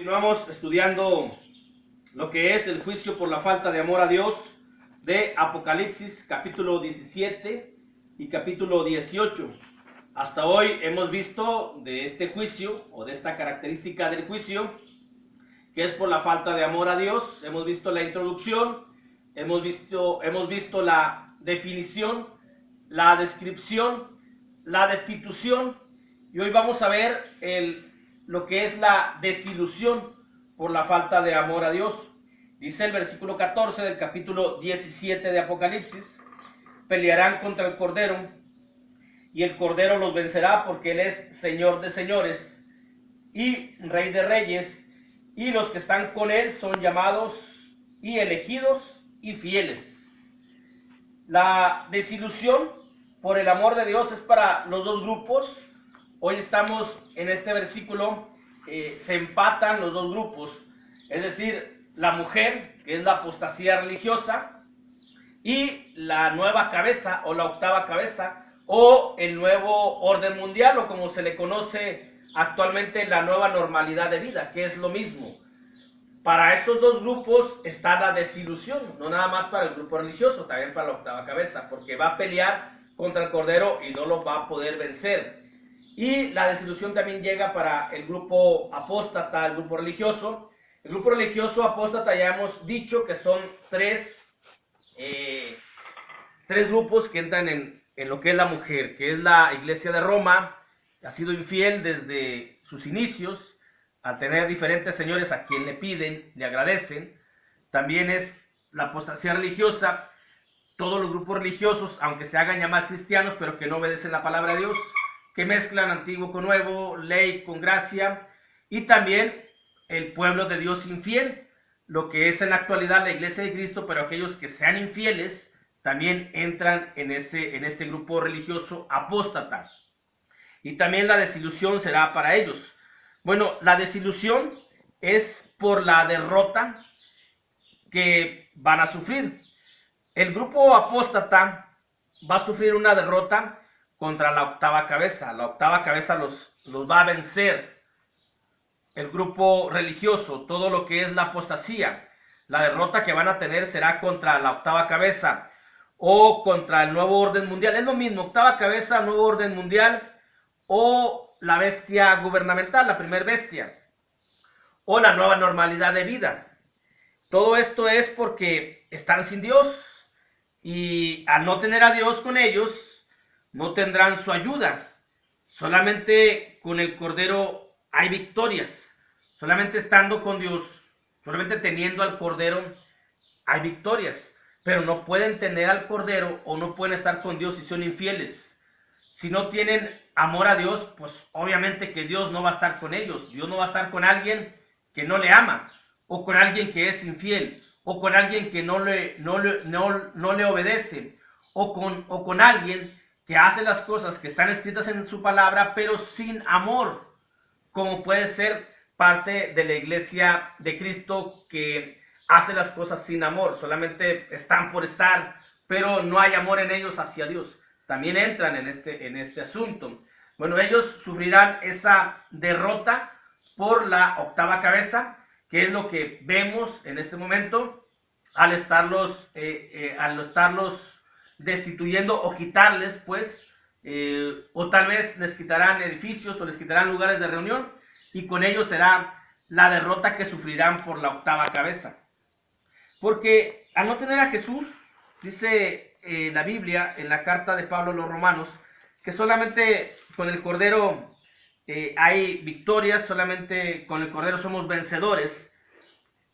Continuamos estudiando lo que es el juicio por la falta de amor a Dios de Apocalipsis capítulo 17 y capítulo 18. Hasta hoy hemos visto de este juicio o de esta característica del juicio que es por la falta de amor a Dios. Hemos visto la introducción, hemos visto la definición, la descripción, la destitución y hoy vamos a ver lo que es la desilusión por la falta de amor a Dios. Dice el versículo 14 del capítulo 17 de Apocalipsis: pelearán contra el Cordero y el Cordero los vencerá, porque Él es Señor de señores y Rey de reyes, y los que están con Él son llamados y elegidos y fieles. La desilusión por el amor de Dios es para los dos grupos. Hoy estamos en este versículo, se empatan los dos grupos, es decir, la mujer, que es la apostasía religiosa, y la nueva cabeza o la octava cabeza, o el nuevo orden mundial, o como se le conoce actualmente, la nueva normalidad de vida, que es lo mismo. Para estos dos grupos está la desilusión, no nada más para el grupo religioso, también para la octava cabeza, porque va a pelear contra el Cordero y no lo va a poder vencer. Y la desilusión también llega para el grupo apóstata, el grupo religioso. El grupo religioso apóstata ya hemos dicho que son tres grupos que entran en lo que es la mujer, que es la Iglesia de Roma, que ha sido infiel desde sus inicios, al tener diferentes señores a quien le piden, le agradecen. También es la apostasía religiosa, todos los grupos religiosos, aunque se hagan llamar cristianos, pero que no obedecen la palabra de Dios, que mezclan antiguo con nuevo, ley con gracia, y también el pueblo de Dios infiel, lo que es en la actualidad la Iglesia de Cristo, pero aquellos que sean infieles también entran en este grupo religioso apóstata. Y también la desilusión será para ellos. Bueno, la desilusión es por la derrota que van a sufrir. El grupo apóstata va a sufrir una derrota contra la octava cabeza. La octava cabeza los va a vencer. El grupo religioso, todo lo que es la apostasía, la derrota que van a tener será contra la octava cabeza o contra el nuevo orden mundial. Es lo mismo, octava cabeza, nuevo orden mundial, o la bestia gubernamental, la primer bestia, o la nueva normalidad de vida. Todo esto es porque están sin Dios, y al no tener a Dios con ellos, no tendrán su ayuda. Solamente con el Cordero hay victorias. Solamente estando con Dios, solamente teniendo al Cordero, hay victorias. Pero no pueden tener al Cordero o no pueden estar con Dios si son infieles. Si no tienen amor a Dios, pues obviamente que Dios no va a estar con ellos. Dios no va a estar con alguien que no le ama, o con alguien que es infiel, o con alguien que no le obedece, o con alguien que hace las cosas que están escritas en su palabra, pero sin amor, como puede ser parte de la Iglesia de Cristo, que hace las cosas sin amor, solamente están por estar, pero no hay amor en ellos hacia Dios. También entran en este asunto. Bueno, ellos sufrirán esa derrota por la octava cabeza, que es lo que vemos en este momento, al estarlos destituyendo o quitarles, pues, o tal vez les quitarán edificios o les quitarán lugares de reunión, y con ellos será la derrota que sufrirán por la octava cabeza. Porque al no tener a Jesús, dice la Biblia en la carta de Pablo a los Romanos, que solamente con el Cordero hay victorias, solamente con el Cordero somos vencedores.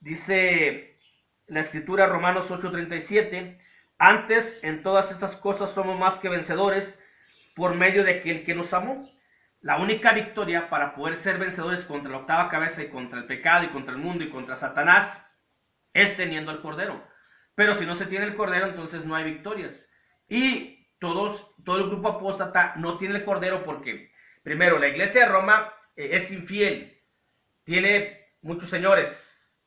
Dice la Escritura, Romanos 8:37, antes en todas estas cosas somos más que vencedores por medio de aquel que nos amó. La única victoria para poder ser vencedores contra la octava cabeza y contra el pecado y contra el mundo y contra Satanás es teniendo el Cordero. Pero si no se tiene el Cordero, entonces no hay victorias. Y todo el grupo apóstata no tiene el Cordero porque, primero, la Iglesia de Roma es infiel, tiene muchos señores,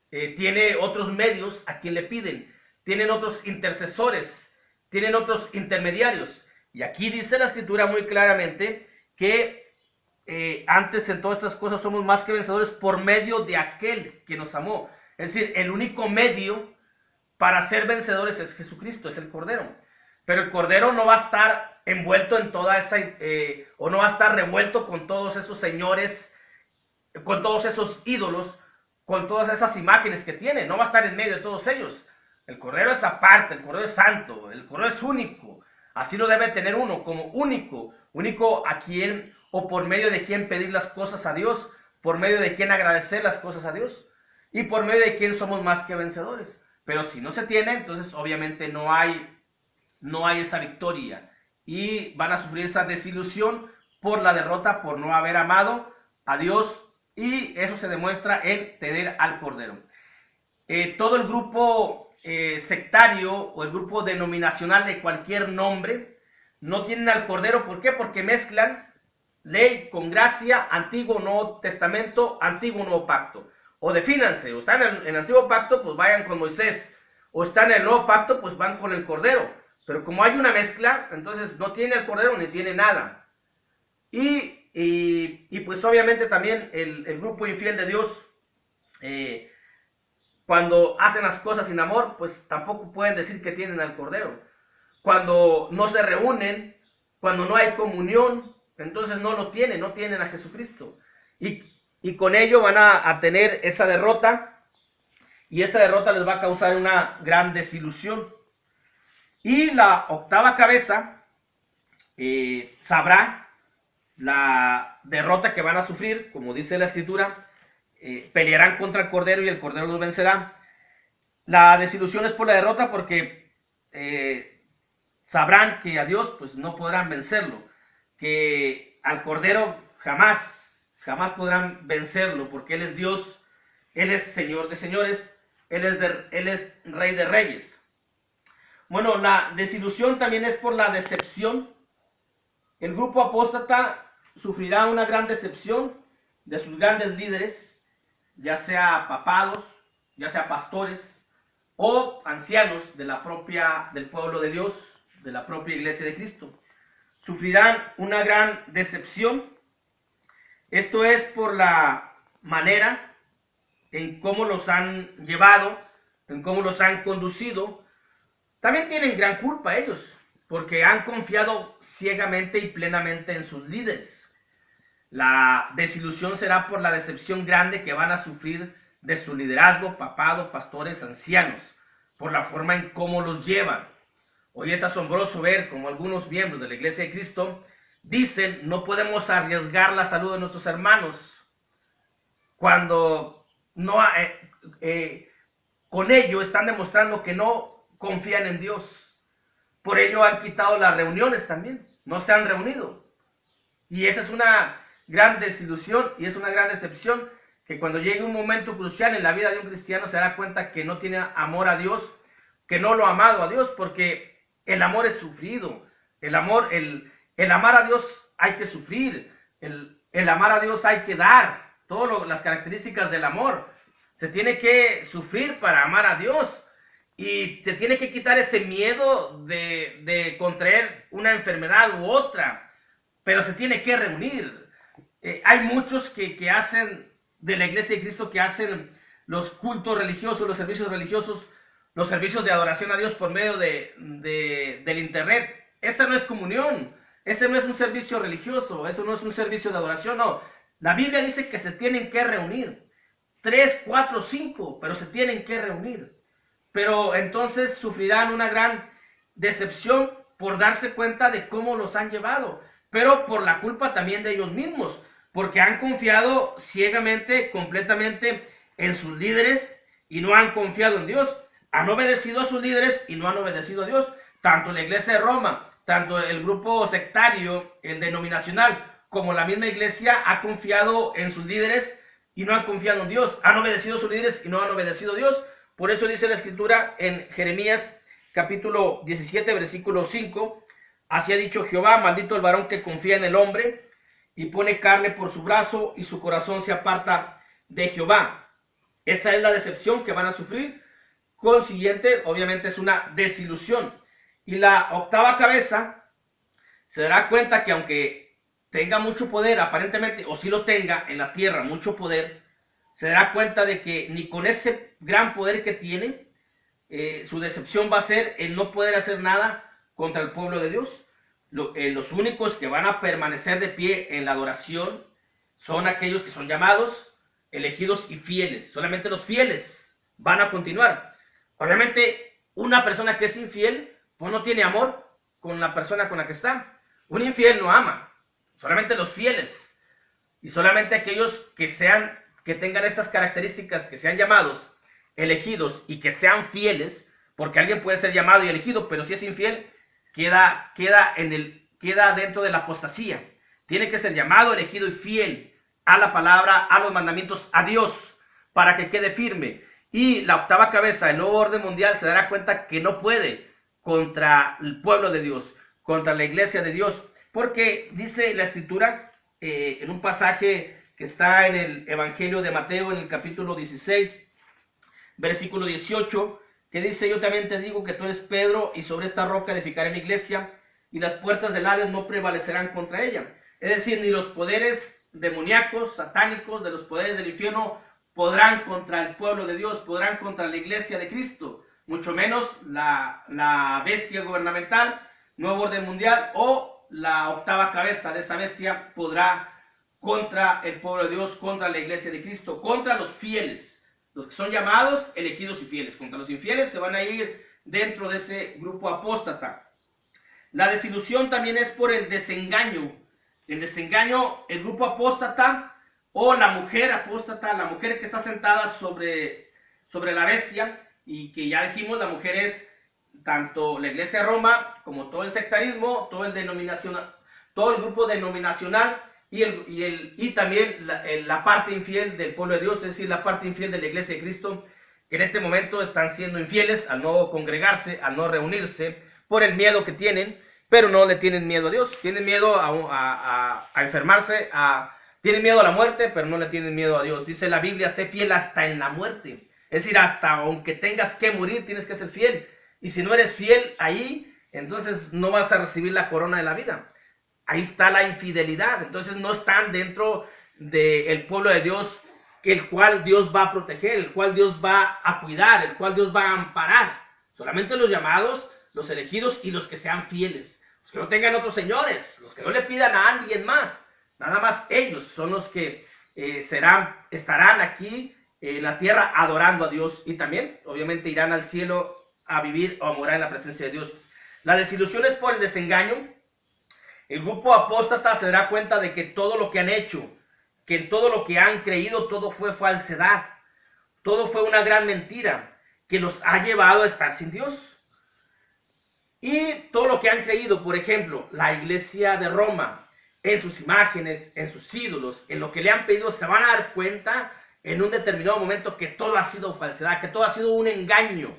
tiene otros medios a quien le piden, tienen otros intercesores, tienen otros intermediarios. Y aquí dice la Escritura muy claramente que antes en todas estas cosas somos más que vencedores por medio de aquel que nos amó. Es decir, el único medio para ser vencedores es Jesucristo, es el Cordero. Pero el Cordero no va a estar envuelto en toda esa, o no va a estar revuelto con todos esos señores, con todos esos ídolos, con todas esas imágenes que tiene. No va a estar en medio de todos ellos. El Cordero es aparte, el Cordero es santo, el Cordero es único. Así lo debe tener uno, como único. Único a quien o por medio de quien pedir las cosas a Dios, por medio de quien agradecer las cosas a Dios y por medio de quien somos más que vencedores. Pero si no se tiene, entonces obviamente no hay esa victoria y van a sufrir esa desilusión por la derrota, por no haber amado a Dios, y eso se demuestra en tener al Cordero. Todo el grupo sectario o el grupo denominacional de cualquier nombre no tienen al Cordero. ¿Por qué? Porque mezclan ley con gracia, Antiguo, Nuevo Testamento, Antiguo, Nuevo Pacto. O defínanse, o están en el Antiguo Pacto, pues vayan con Moisés, o están en el Nuevo Pacto, pues van con el Cordero. Pero como hay una mezcla, entonces no tiene el Cordero ni tiene nada. Y pues obviamente también el grupo infiel de Dios, cuando hacen las cosas sin amor, pues tampoco pueden decir que tienen al Cordero. Cuando no se reúnen, cuando no hay comunión, entonces no lo tienen, no tienen a Jesucristo. Y con ello van a tener esa derrota, y esa derrota les va a causar una gran desilusión. Y la octava cabeza sabrá la derrota que van a sufrir, como dice la Escritura, pelearán contra el Cordero y el Cordero los vencerá. La desilusión es por la derrota porque sabrán que a Dios pues no podrán vencerlo, que al Cordero jamás podrán vencerlo, porque Él es Dios, Él es Señor de señores, Él es Rey de reyes. Bueno, la desilusión también es por la decepción. El grupo apóstata sufrirá una gran decepción de sus grandes líderes, ya sea papados, ya sea pastores o ancianos del pueblo de Dios, de la propia iglesia de Cristo. Sufrirán una gran decepción. Esto es por la manera en cómo los han llevado, en cómo los han conducido. También tienen gran culpa ellos, porque han confiado ciegamente y plenamente en sus líderes. La desilusión será por la decepción grande que van a sufrir de su liderazgo, papado, pastores, ancianos, por la forma en cómo los llevan. Hoy es asombroso ver cómo algunos miembros de la Iglesia de Cristo dicen: no podemos arriesgar la salud de nuestros hermanos, cuando no, con ello están demostrando que no confían en Dios. Por ello han quitado las reuniones también, no se han reunido. Y esa es una gran desilusión y es una gran decepción, que cuando llegue un momento crucial en la vida de un cristiano se dará cuenta que no tiene amor a Dios, que no lo ha amado a Dios, porque el amor es sufrido. El amar a Dios hay que sufrir, el amar a Dios hay que dar, todas las características del amor. Se tiene que sufrir para amar a Dios. Y te tiene que quitar ese miedo de contraer una enfermedad u otra, pero se tiene que reunir. Hay muchos que hacen de la Iglesia de Cristo, que hacen los cultos religiosos, los servicios religiosos, los servicios de adoración a Dios por medio del internet. Esa no es comunión, ese no es un servicio religioso, eso no es un servicio de adoración, no. La Biblia dice que se tienen que reunir, 3, 4, 5, pero se tienen que reunir. Pero entonces sufrirán una gran decepción por darse cuenta de cómo los han llevado, pero por la culpa también de ellos mismos, porque han confiado ciegamente, completamente en sus líderes y no han confiado en Dios. Han obedecido a sus líderes y no han obedecido a Dios. Tanto la iglesia de Roma, tanto el grupo sectario, el denominacional, como la misma iglesia ha confiado en sus líderes y no han confiado en Dios. Han obedecido a sus líderes y no han obedecido a Dios. Por eso dice la Escritura en Jeremías capítulo 17, versículo 5, así ha dicho Jehová: maldito el varón que confía en el hombre y pone carne por su brazo, y su corazón se aparta de Jehová. Esa es la decepción que van a sufrir. Consiguiente, obviamente es una desilusión. Y la octava cabeza se dará cuenta que aunque tenga mucho poder, aparentemente, o si lo tenga en la tierra, mucho poder, se dará cuenta de que ni con ese gran poder que tiene, su decepción va a ser el no poder hacer nada contra el pueblo de Dios. Los únicos que van a permanecer de pie en la adoración son aquellos que son llamados, elegidos y fieles. Solamente los fieles van a continuar. Obviamente, una persona que es infiel, pues no tiene amor con la persona con la que está. Un infiel no ama, solamente los fieles. Y solamente aquellos que tengan estas características, que sean llamados, elegidos y que sean fieles, porque alguien puede ser llamado y elegido, pero si es infiel, queda dentro de la apostasía. Tiene que ser llamado, elegido y fiel a la palabra, a los mandamientos, a Dios, para que quede firme. Y la octava cabeza, el nuevo orden mundial, se dará cuenta que no puede contra el pueblo de Dios, contra la iglesia de Dios, porque dice la escritura en un pasaje que está en el Evangelio de Mateo, en el capítulo 16, versículo 18, que dice: yo también te digo que tú eres Pedro, y sobre esta roca edificaré mi iglesia, y las puertas del Hades no prevalecerán contra ella. Es decir, ni los poderes demoníacos, satánicos, de los poderes del infierno podrán contra el pueblo de Dios, podrán contra la iglesia de Cristo, mucho menos la bestia gubernamental, nuevo orden mundial, o la octava cabeza de esa bestia podrá contra el pueblo de Dios, contra la iglesia de Cristo, contra los fieles. Los que son llamados, elegidos y fieles. Contra los infieles se van a ir dentro de ese grupo apóstata. La desilusión también es por el desengaño. El desengaño, el grupo apóstata o la mujer apóstata, la mujer que está sentada sobre la bestia, y que ya dijimos, la mujer es tanto la iglesia de Roma como todo el sectarismo, todo el grupo denominacional, y también la parte infiel del pueblo de Dios, es decir, la parte infiel de la iglesia de Cristo, que en este momento están siendo infieles al no congregarse, al no reunirse, por el miedo que tienen, pero no le tienen miedo a Dios. Tienen miedo a enfermarse, tienen miedo a la muerte, pero no le tienen miedo a Dios. Dice la Biblia: sé fiel hasta en la muerte. Es decir, hasta aunque tengas que morir, tienes que ser fiel. Y si no eres fiel ahí, entonces no vas a recibir la corona de la vida. Ahí está la infidelidad. Entonces no están dentro del pueblo de Dios, el cual Dios va a proteger, el cual Dios va a cuidar, el cual Dios va a amparar. Solamente los llamados, los elegidos y los que sean fieles. Los que no tengan otros señores, los que no le pidan a alguien más. Nada más ellos son los que estarán aquí en la tierra adorando a Dios, y también obviamente irán al cielo a vivir o a morar en la presencia de Dios. La desilusión es por el desengaño. El grupo apóstata se dará cuenta de que todo lo que han hecho, que en todo lo que han creído, todo fue falsedad, todo fue una gran mentira que los ha llevado a estar sin Dios. Y todo lo que han creído, por ejemplo, la iglesia de Roma, en sus imágenes, en sus ídolos, en lo que le han pedido, se van a dar cuenta en un determinado momento que todo ha sido falsedad, que todo ha sido un engaño.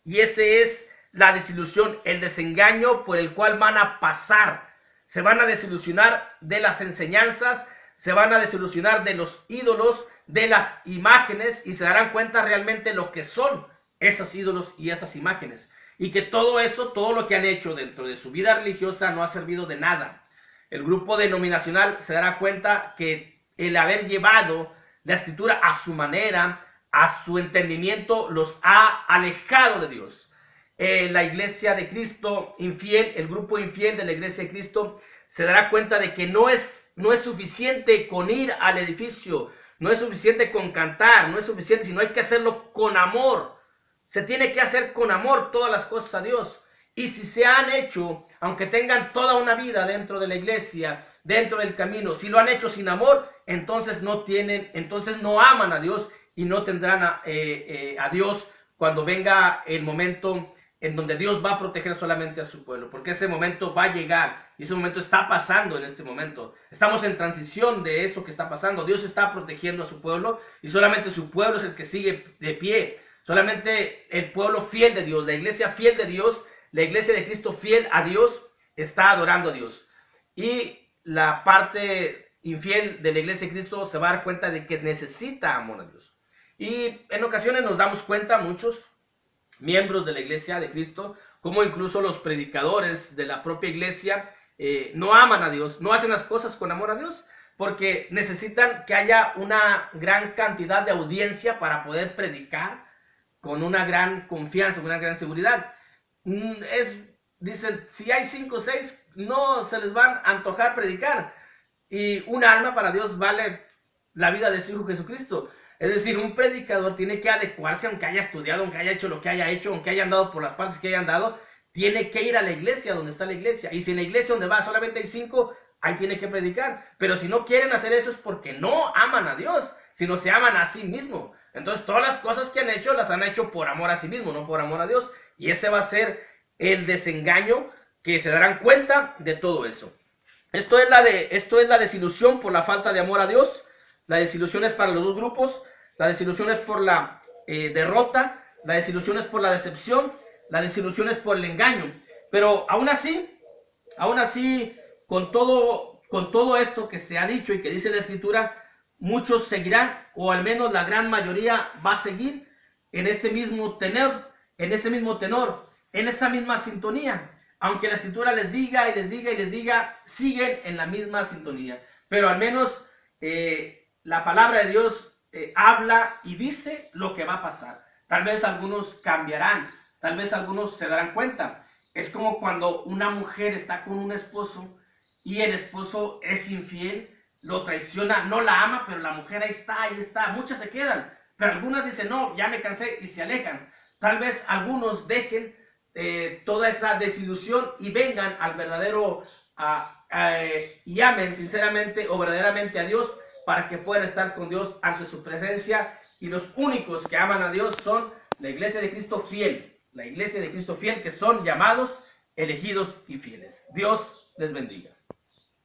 Y ese es la desilusión, el desengaño por el cual van a pasar. Se van a desilusionar de las enseñanzas, se van a desilusionar de los ídolos, de las imágenes, y se darán cuenta realmente lo que son esos ídolos y esas imágenes. Y que todo eso, todo lo que han hecho dentro de su vida religiosa no ha servido de nada. El grupo denominacional se dará cuenta que el haber llevado la escritura a su manera, a su entendimiento, los ha alejado de Dios. La iglesia de Cristo infiel, el grupo infiel de la iglesia de Cristo, se dará cuenta de que no es suficiente con ir al edificio, no es suficiente con cantar, no es suficiente, sino hay que hacerlo con amor. Se tiene que hacer con amor todas las cosas a Dios. Y si se han hecho, aunque tengan toda una vida dentro de la iglesia, dentro del camino, si lo han hecho sin amor, entonces no aman a Dios, y no tendrán a Dios cuando venga el momento en donde Dios va a proteger solamente a su pueblo, porque ese momento va a llegar, y ese momento está pasando en este momento. Estamos en transición de eso que está pasando. Dios está protegiendo a su pueblo, y solamente su pueblo es el que sigue de pie. Solamente el pueblo fiel de Dios, la iglesia fiel de Dios, la iglesia de Cristo fiel a Dios, está adorando a Dios. Y la parte infiel de la iglesia de Cristo se va a dar cuenta de que necesita amor a Dios. Y en ocasiones nos damos cuenta, muchos miembros de la iglesia de Cristo, como incluso los predicadores de la propia iglesia, no aman a Dios, no hacen las cosas con amor a Dios, porque necesitan que haya una gran cantidad de audiencia para poder predicar con una gran confianza, con una gran seguridad. Dicen, si hay 5 o 6, no se les van a antojar predicar. Y un alma para Dios vale la vida de su Hijo Jesucristo. Es decir, un predicador tiene que adecuarse, aunque haya estudiado, aunque haya hecho lo que haya hecho, aunque haya andado por las partes que haya andado, tiene que ir a la iglesia donde está la iglesia. Y si en la iglesia donde va solamente hay 5, ahí tiene que predicar. Pero si no quieren hacer eso es porque no aman a Dios, sino se aman a sí mismos. Entonces todas las cosas que han hecho las han hecho por amor a sí mismos, no por amor a Dios. Y ese va a ser el desengaño, que se darán cuenta de todo eso. Esto es la desilusión por la falta de amor a Dios. La desilusión es para los dos grupos. La desilusión es por la derrota. La desilusión es por la decepción. La desilusión es por el engaño. Pero aún así, con todo esto que se ha dicho y que dice la Escritura, muchos seguirán, o al menos la gran mayoría va a seguir en ese mismo tenor, en esa misma sintonía. Aunque la Escritura les diga y les diga y les diga, siguen en la misma sintonía. Pero al menos la palabra de Dios habla y dice lo que va a pasar. Tal vez algunos cambiarán, tal vez algunos se darán cuenta. Es como cuando una mujer está con un esposo y el esposo es infiel, lo traiciona, no la ama, pero la mujer ahí está. Muchas se quedan, pero algunas dicen, no, ya me cansé, y se alejan. Tal vez algunos dejen toda esa desilusión y vengan al verdadero y amen sinceramente o verdaderamente a Dios, para que puedan estar con Dios ante su presencia. Y los únicos que aman a Dios son la iglesia de Cristo fiel, la iglesia de Cristo fiel, que son llamados, elegidos y fieles. Dios les bendiga.